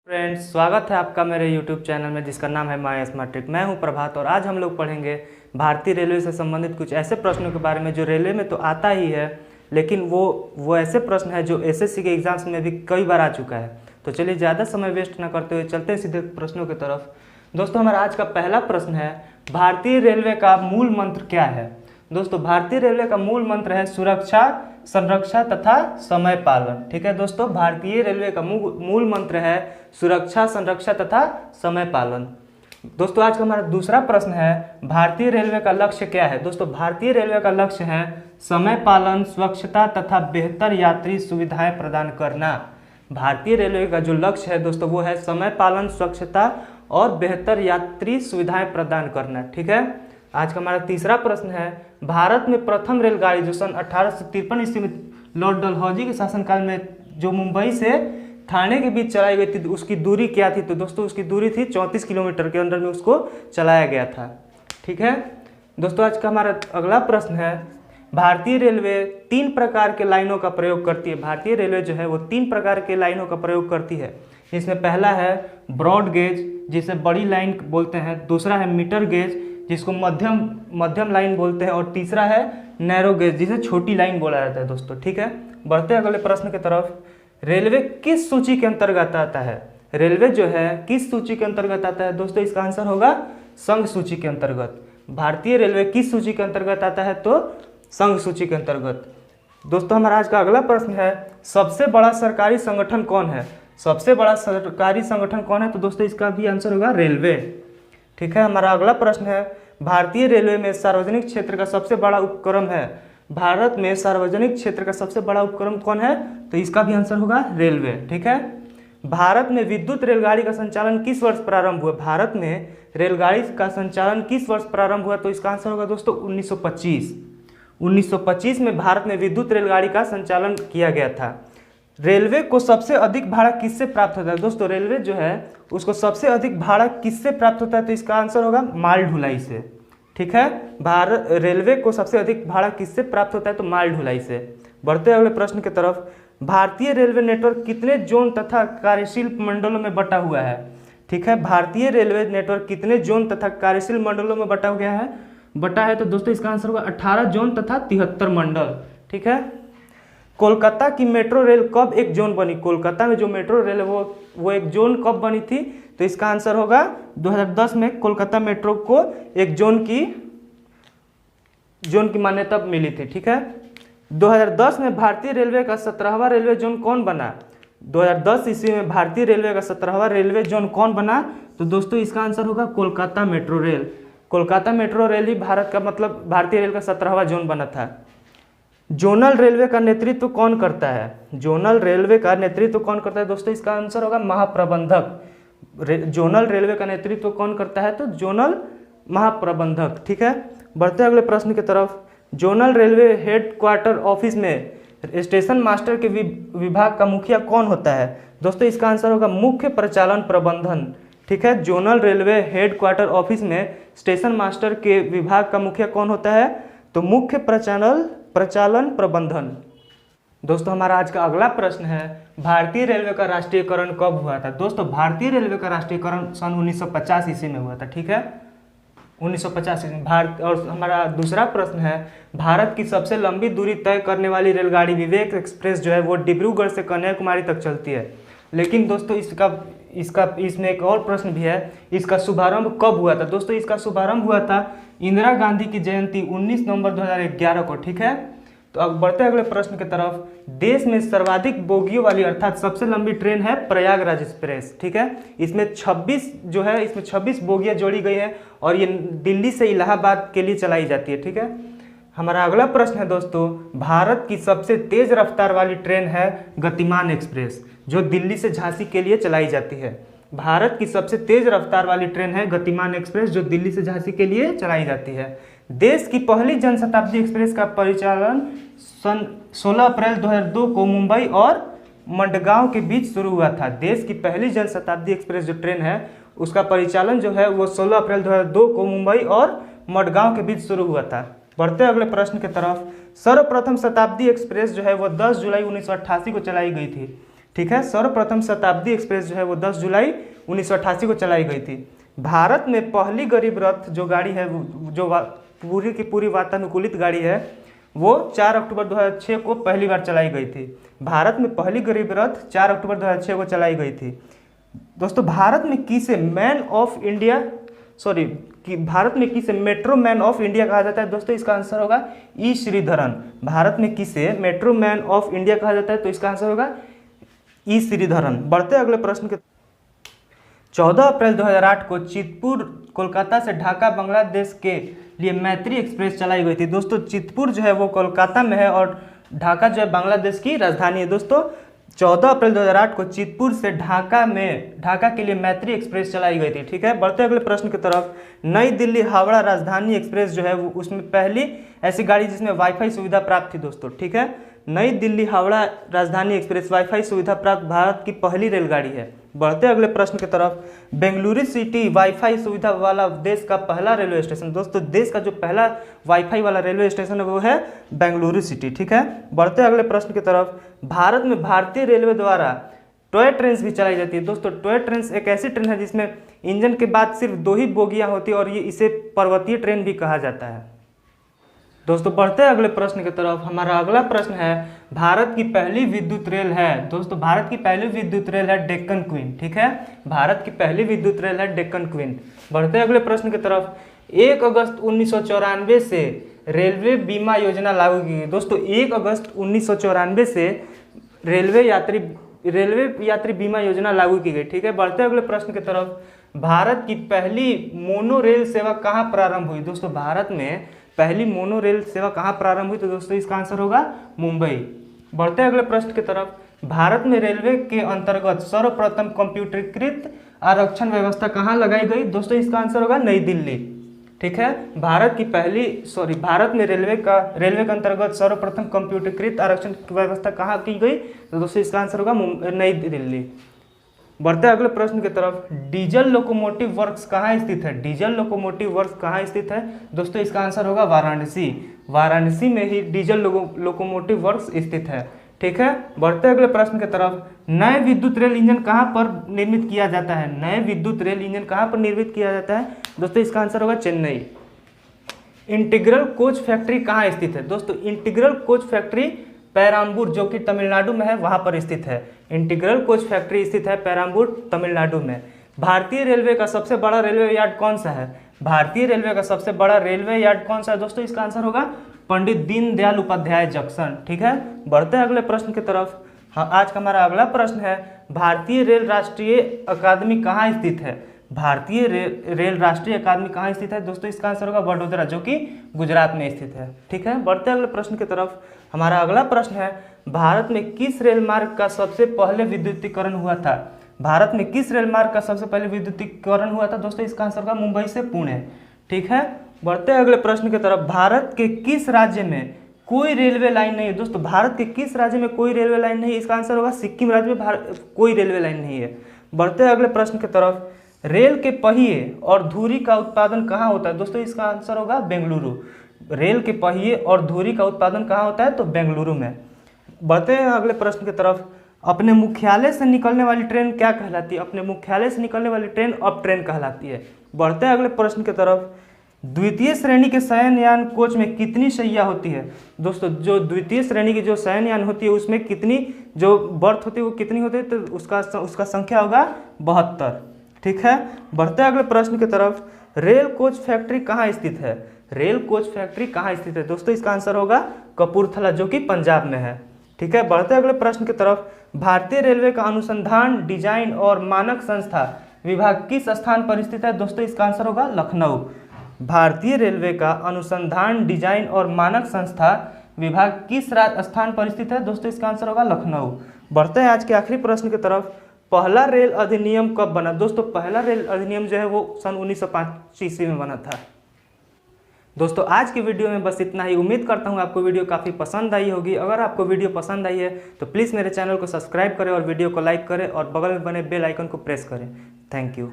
Friends, स्वागत है आपका मेरे YouTube चैनल में जिसका नाम है माय स्मार्ट ट्रिक। मैं हूं प्रभात और आज हम लोग पढ़ेंगे भारतीय रेलवे से संबंधित कुछ ऐसे प्रश्नों के बारे में जो रेलवे में तो आता ही है, लेकिन वो ऐसे प्रश्न है जो एसएससी के एग्जाम्स में भी कई बार आ चुका है। तो चलिए ज़्यादा समय वेस्ट ना करते हुए चलते हैं सीधे प्रश्नों की तरफ। दोस्तों, हमारा आज का पहला प्रश्न है, भारतीय रेलवे का मूल मंत्र क्या है? दोस्तों, भारतीय रेलवे का मूल मंत्र है सुरक्षा, संरक्षा तथा समय पालन। ठीक है दोस्तों, भारतीय रेलवे का मूल मंत्र है सुरक्षा, संरक्षा तथा समय पालन। दोस्तों, आज का हमारा दूसरा प्रश्न है, भारतीय रेलवे का लक्ष्य क्या है? दोस्तों, भारतीय रेलवे का लक्ष्य है समय पालन, स्वच्छता तथा बेहतर यात्री सुविधाएं प्रदान करना। भारतीय रेलवे का जो लक्ष्य है दोस्तों वो है समय पालन, स्वच्छता और बेहतर यात्री सुविधाएं प्रदान करना। ठीक है, आज का हमारा तीसरा प्रश्न है, भारत में प्रथम रेलगाड़ी जो सन 1853 ईस्वी में लॉर्ड डलहौजी के शासनकाल में जो मुंबई से ठाणे के बीच चलाई गई थी, उसकी दूरी क्या थी? तो दोस्तों, उसकी दूरी थी 34 किलोमीटर के अंदर में उसको चलाया गया था। ठीक है दोस्तों, आज का हमारा अगला प्रश्न है, भारतीय रेलवे 3 प्रकार के लाइनों का प्रयोग करती है। भारतीय रेलवे जो है वो 3 प्रकार के लाइनों का प्रयोग करती है। इसमें पहला है ब्रॉड गेज, जिसे बड़ी लाइन बोलते हैं। दूसरा है मीटर गेज, जिसको मध्यम लाइन बोलते हैं। और तीसरा है नैरो गेज, जिसे छोटी लाइन बोला जाता है दोस्तों। ठीक है, बढ़ते हैं अगले प्रश्न की तरफ। रेलवे किस सूची के अंतर्गत आता है? रेलवे जो है किस सूची के अंतर्गत आता है? दोस्तों, इसका आंसर होगा संघ सूची के अंतर्गत। भारतीय रेलवे किस सूची के अंतर्गत आता है? तो संघ सूची के अंतर्गत। दोस्तों, हमारा आज का अगला प्रश्न है, सबसे बड़ा सरकारी संगठन कौन है? सबसे बड़ा सरकारी संगठन कौन है? तो दोस्तों, इसका भी आंसर होगा रेलवे। ठीक है, हमारा अगला प्रश्न है, भारतीय रेलवे में सार्वजनिक क्षेत्र का सबसे बड़ा उपक्रम है। भारत में सार्वजनिक क्षेत्र का सबसे बड़ा उपक्रम कौन है? तो इसका भी आंसर होगा रेलवे। ठीक है, भारत में विद्युत रेलगाड़ी का संचालन किस वर्ष प्रारंभ हुआ? भारत में रेलगाड़ी का संचालन किस वर्ष प्रारंभ हुआ? तो इसका आंसर होगा दोस्तों 1925। 1925 में भारत में विद्युत रेलगाड़ी का संचालन किया गया था। रेलवे को सबसे अधिक भाड़ा किससे प्राप्त होता है? दोस्तों, रेलवे जो है उसको सबसे अधिक भाड़ा किससे प्राप्त होता है? तो इसका आंसर होगा माल ढुलाई से। ठीक है, भारत रेलवे को सबसे अधिक भाड़ा किससे प्राप्त होता है? तो माल ढुलाई से। बढ़ते अगले प्रश्न की तरफ, भारतीय रेलवे नेटवर्क कितने जोन तथा कार्यशील मंडलों में बटा हुआ है? ठीक है, भारतीय रेलवे नेटवर्क कितने जोन तथा कार्यशील मंडलों में बटा है? तो दोस्तों, इसका आंसर होगा 18 जोन तथा 73 मंडल। ठीक है, कोलकाता की मेट्रो रेल कब एक जोन बनी? कोलकाता में जो मेट्रो रेल है वो एक जोन कब बनी थी? तो इसका आंसर होगा 2010 में कोलकाता मेट्रो को एक जोन की मान्यता मिली थी। ठीक है, 2010 में भारतीय रेलवे का 17वां रेलवे जोन कौन बना? 2010 ईस्वी में भारतीय रेलवे का 17वां रेलवे जोन कौन बना? तो दोस्तों, इसका आंसर होगा Kolkata metro rail. Kolkata metro rail ही भारतीय रेल का 17वां जोन बना था। जोनल रेलवे का नेतृत्व कौन करता है? जोनल रेलवे का नेतृत्व कौन करता है? दोस्तों, इसका आंसर होगा महाप्रबंधक। जोनल रेलवे का नेतृत्व कौन करता है? तो जोनल महाप्रबंधक। ठीक है, बढ़ते अगले प्रश्न की तरफ, जोनल रेलवे हेडक्वार्टर ऑफिस में स्टेशन मास्टर के विभाग का मुखिया कौन होता है? दोस्तों, इसका आंसर होगा मुख्य प्रचालन प्रबंधन। ठीक है, जोनल रेलवे हेडक्वार्टर ऑफिस में स्टेशन मास्टर के विभाग का मुखिया कौन होता है? तो मुख्य प्रचालन प्रबंधन। दोस्तों, हमारा आज का अगला प्रश्न है, भारतीय रेलवे का राष्ट्रीयकरण कब हुआ था? दोस्तों, भारतीय रेलवे का राष्ट्रीयकरण सन 1950 ईस्वी में हुआ था। ठीक है, 1950 ईस्वी में भारत। और हमारा दूसरा प्रश्न है, भारत की सबसे लंबी दूरी तय करने वाली रेलगाड़ी विवेक एक्सप्रेस जो है वो डिब्रूगढ़ से कन्याकुमारी तक चलती है। लेकिन दोस्तों, इसमें एक और प्रश्न भी है, इसका शुभारंभ कब हुआ था? दोस्तों, इसका शुभारंभ हुआ था इंदिरा गांधी की जयंती 19 नवंबर 2011 को। ठीक है, तो अब बढ़ते अगले प्रश्न की तरफ, देश में सर्वाधिक बोगियों वाली अर्थात सबसे लंबी ट्रेन है प्रयागराज एक्सप्रेस। ठीक है, इसमें 26 बोगियां जोड़ी गई हैं और ये दिल्ली से इलाहाबाद के लिए चलाई जाती है। ठीक है, हमारा अगला प्रश्न है दोस्तों, भारत की सबसे तेज रफ्तार वाली ट्रेन है गतिमान एक्सप्रेस, जो दिल्ली से झांसी के लिए चलाई जाती है। भारत की सबसे तेज रफ्तार वाली ट्रेन है गतिमान एक्सप्रेस, जो दिल्ली से झांसी के लिए चलाई जाती है। देश की पहली जनशताब्दी एक्सप्रेस का परिचालन सन 16 अप्रैल 2002 को मुंबई और मडगांव के बीच शुरू हुआ था। देश की पहली जनशताब्दी एक्सप्रेस जो ट्रेन है उसका परिचालन जो है वो 16 अप्रैल 2002 को मुंबई और मडगांव के बीच शुरू हुआ था। बढ़ते अगले प्रश्न की तरफ, सर्वप्रथम शताब्दी एक्सप्रेस जो है वो 10 जुलाई 1988 को चलाई गई थी। ठीक है। सर्वप्रथम शताब्दी एक्सप्रेस जो है वो 10 जुलाई 1988 को चलाई गई थी। भारत में पहली गरीब रथ जो गाड़ी है जो पूरी की पूरी वातानुकूलित गाड़ी है वो 4 अक्टूबर 2006 को पहली बार चलाई गई थी। भारत में पहली गरीब रथ 4 अक्टूबर 2006 को चलाई गई थी। दोस्तों भारत में किसे भारत में किसे मेट्रो मैन ऑफ इंडिया कहा जाता है? दोस्तों इसका आंसर होगा ई श्रीधरन। भारत में किसे मेट्रो मैन ऑफ इंडिया कहा जाता है? तो इसका आंसर होगा ई श्रीधरन। बढ़ते अगले प्रश्न के 14 अप्रैल 2008 को चितपुर कोलकाता से ढाका बांग्लादेश के लिए मैत्री एक्सप्रेस चलाई गई थी। दोस्तों चितपुर जो है वो कोलकाता में है और ढाका जो है बांग्लादेश की राजधानी है। दोस्तों 14 अप्रैल 2008 को चितपुर से ढाका के लिए मैत्री एक्सप्रेस चलाई गई थी। ठीक है। बढ़ते अगले प्रश्न की तरफ, नई दिल्ली हावड़ा राजधानी एक्सप्रेस जो है वो उसमें पहली ऐसी गाड़ी जिसमें वाईफाई सुविधा प्राप्त थी। दोस्तों ठीक है, नई दिल्ली हावड़ा राजधानी एक्सप्रेस वाईफाई सुविधा प्राप्त भारत की पहली रेलगाड़ी है। बढ़ते अगले प्रश्न की तरफ, बेंगलुरु सिटी वाईफाई सुविधा वाला देश का पहला रेलवे स्टेशन। दोस्तों देश का जो पहला वाईफाई वाला रेलवे स्टेशन है वो है बेंगलुरु सिटी। ठीक है। बढ़ते अगले प्रश्न की तरफ, भारत में भारतीय रेलवे द्वारा टॉय ट्रेन भी चलाई जाती है। दोस्तों टॉय ट्रेन एक ऐसी ट्रेन है जिसमें इंजन के बाद सिर्फ 2 ही बोगियां होती है और इसे पर्वतीय ट्रेन भी कहा जाता है। दोस्तों बढ़ते हैं अगले प्रश्न की तरफ। हमारा अगला प्रश्न है, भारत की पहली विद्युत रेल है। दोस्तों भारत की पहली विद्युत रेल है डेक्कन क्वीन। ठीक है, भारत की पहली विद्युत रेल है डेक्कन क्वीन। बढ़ते हैं अगले प्रश्न की तरफ, 1 अगस्त 1994 से रेलवे बीमा योजना लागू की गई। दोस्तों 1 अगस्त 1994 से रेलवे यात्री बीमा योजना लागू की गई। ठीक है। बढ़ते अगले प्रश्न की तरफ, भारत की पहली मोनो रेल सेवा कहाँ प्रारंभ हुई? दोस्तों भारत में पहली मोनो रेल सेवा कहाँ प्रारंभ हुई? तो दोस्तों इसका आंसर होगा मुंबई। बढ़ते अगले प्रश्न की तरफ, भारत में रेलवे के अंतर्गत सर्वप्रथम कंप्यूटरीकृत आरक्षण व्यवस्था कहाँ लगाई गई? दोस्तों इसका आंसर होगा नई दिल्ली। ठीक है, भारत में रेलवे के अंतर्गत सर्वप्रथम कंप्यूटरीकृत आरक्षण व्यवस्था कहाँ की गई? तो दोस्तों इसका आंसर होगा नई दिल्ली। बढ़ते अगले प्रश्न की तरफ, डीजल लोकोमोटिव वर्क्स कहाँ स्थित है? डीजल लोकोमोटिव वर्क्स कहाँ स्थित है? दोस्तों इसका आंसर होगा वाराणसी। वाराणसी में ही डीजल लोकोमोटिव वर्क्स स्थित है। ठीक है। बढ़ते अगले प्रश्न की तरफ, नए विद्युत रेल इंजन कहाँ पर निर्मित किया जाता है? नए विद्युत रेल इंजन कहाँ पर निर्मित किया जाता है? दोस्तों इसका आंसर होगा चेन्नई। इंटीग्रल कोच फैक्ट्री कहाँ स्थित है? दोस्तों इंटीग्रल कोच फैक्ट्री पेराम्बूर जो कि तमिलनाडु में है वहां पर स्थित है। इंटीग्रल कोच फैक्ट्री स्थित है पेराम्बूर तमिलनाडु में। भारतीय रेलवे का सबसे बड़ा रेलवे यार्ड कौन सा है? भारतीय रेलवे का सबसे बड़ा रेलवे यार्ड कौन सा है? दोस्तों इसका आंसर होगा पंडित दीनदयाल उपाध्याय जंक्शन। ठीक है। बढ़ते अगले प्रश्न की तरफ। हाँ, आज का हमारा अगला प्रश्न है, भारतीय रेल राष्ट्रीय अकादमी कहाँ स्थित है? भारतीय रेल राष्ट्रीय अकादमी कहाँ स्थित है? दोस्तों इसका आंसर होगा वडोदरा जो कि गुजरात में स्थित है। ठीक है। बढ़ते अगले प्रश्न की तरफ। हमारा अगला प्रश्न है, भारत में किस रेल मार्ग का सबसे पहले विद्युतीकरण हुआ था? भारत में किस रेल मार्ग का सबसे पहले विद्युतीकरण हुआ था? दोस्तों इसका आंसर होगा मुंबई से पुणे। ठीक है। बढ़ते अगले प्रश्न की तरफ, भारत के किस राज्य में कोई रेलवे लाइन नहीं है? दोस्तों भारत के किस राज्य में कोई रेलवे लाइन नहीं है? इसका आंसर होगा सिक्किम राज्य में कोई रेलवे लाइन नहीं है। बढ़ते अगले प्रश्न की तरफ, रेल के पहिए और धुरी का उत्पादन कहाँ होता है? दोस्तों इसका आंसर होगा बेंगलुरु। रेल के पहिए और धुरी का उत्पादन कहाँ होता है? तो बेंगलुरु में। बढ़ते हैं अगले प्रश्न की तरफ, अपने मुख्यालय से निकलने वाली ट्रेन क्या कहलाती है? अपने मुख्यालय से निकलने वाली ट्रेन अप ट्रेन कहलाती है। बढ़ते हैं अगले प्रश्न की तरफ, द्वितीय श्रेणी के शयनयान कोच में कितनी शैय्या होती है? दोस्तों जो द्वितीय श्रेणी की जो शयनयान होती है उसमें कितनी जो बर्थ होती है वो कितनी होती है? तो उसका संख्या होगा 72। ठीक है। बढ़ते अगले प्रश्न की तरफ, रेल कोच फैक्ट्री कहाँ स्थित है? रेल कोच फैक्ट्री कहाँ स्थित है? दोस्तों इसका आंसर होगा कपूरथला जो कि पंजाब में है। ठीक है। बढ़ते अगले प्रश्न की तरफ, भारतीय रेलवे का अनुसंधान डिजाइन और मानक संस्था विभाग किस स्थान पर स्थित है? दोस्तों इसका आंसर होगा लखनऊ। भारतीय रेलवे का अनुसंधान डिजाइन और मानक संस्था विभाग किस स्थान पर स्थित है? दोस्तों इसका आंसर होगा लखनऊ। बढ़ते हैं आज के आखिरी प्रश्न की तरफ, पहला रेल अधिनियम कब बना? दोस्तों पहला रेल अधिनियम जो है वो सन 1905 ईस्वी में बना था। दोस्तों आज की वीडियो में बस इतना ही। उम्मीद करता हूँ आपको वीडियो काफ़ी पसंद आई होगी। अगर आपको वीडियो पसंद आई है तो प्लीज़ मेरे चैनल को सब्सक्राइब करें और वीडियो को लाइक करें और बगल में बने बेल आइकन को प्रेस करें। Thank you.